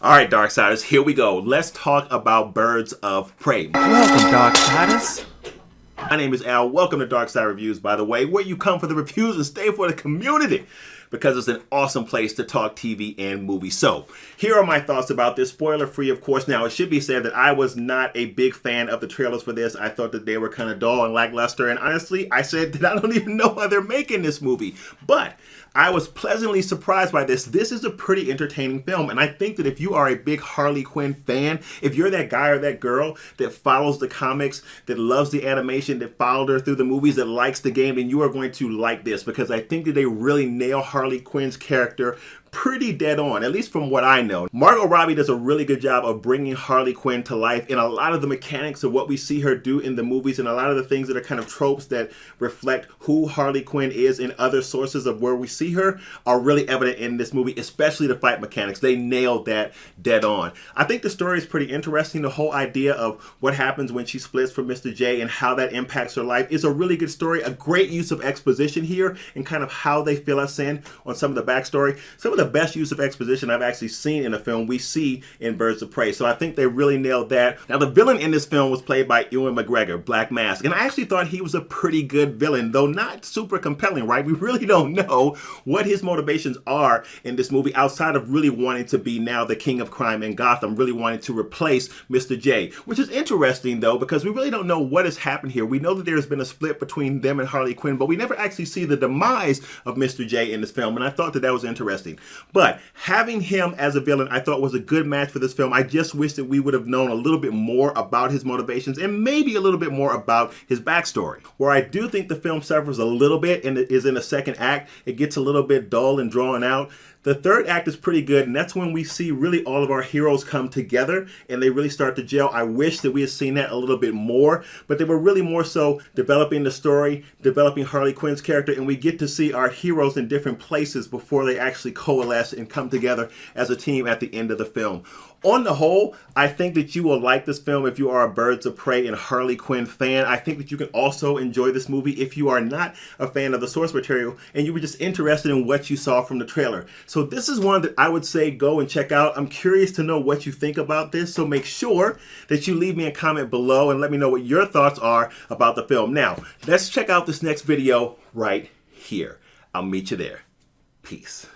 Alright, Darksiders, here we go. Let's talk about Birds of Prey. Welcome, Darksiders. My name is Al. Welcome to Darkside Reviews, by the way, where you come for the reviews and stay for the community, because it's an awesome place to talk TV and movies. So, here are my thoughts about this. Spoiler free, of course. Now, it should be said that I was not a big fan of the trailers for this. I thought that they were kind of dull and lackluster. And honestly, I said that I don't even know why they're making this movie. But I was pleasantly surprised by this. This is a pretty entertaining film. And I think that if you are a big Harley Quinn fan, if you're that guy or that girl that follows the comics, that loves the animation, that followed her through the movies, that likes the game, then you are going to like this, because I think that they really nail Harley Quinn's character pretty dead on, at least from what I know. Margot Robbie does a really good job of bringing Harley Quinn to life in a lot of the mechanics of what we see her do in the movies, and a lot of the things that are kind of tropes that reflect who Harley Quinn is in other sources of where we see her are really evident in this movie, especially the fight mechanics. They nailed that dead on. I think the story is pretty interesting. The whole idea of what happens when she splits from Mr. J and how that impacts her life is a really good story. A great use of exposition here and kind of how they fill us in on some of the backstory. Some of the best use of exposition I've actually seen in a film we see in Birds of Prey. So I think they really nailed that. Now, the villain in this film was played by Ewan McGregor, Black Mask, and I actually thought he was a pretty good villain, though not super compelling, right? We really don't know what his motivations are in this movie outside of really wanting to be now the king of crime in Gotham, really wanting to replace Mr. J, which is interesting though, because we really don't know what has happened here. We know that there's been a split between them and Harley Quinn, but we never actually see the demise of Mr. J in this film, and I thought that that was interesting. But having him as a villain, I thought was a good match for this film. I just wish that we would have known a little bit more about his motivations and maybe a little bit more about his backstory. Where I do think the film suffers a little bit and it is in the second act. It gets a little bit dull and drawn out. The third act is pretty good, and that's when we see really all of our heroes come together and they really start to gel. I wish that we had seen that a little bit more, but they were really more so developing the story, developing Harley Quinn's character, and we get to see our heroes in different places before they actually coalesce and come together as a team at the end of the film. On the whole, I think that you will like this film if you are a Birds of Prey and Harley Quinn fan. I think that you can also enjoy this movie if you are not a fan of the source material and you were just interested in what you saw from the trailer. So this is one that I would say go and check out. I'm curious to know what you think about this, so make sure that you leave me a comment below and let me know what your thoughts are about the film. Now, let's check out this next video right here. I'll meet you there. Peace.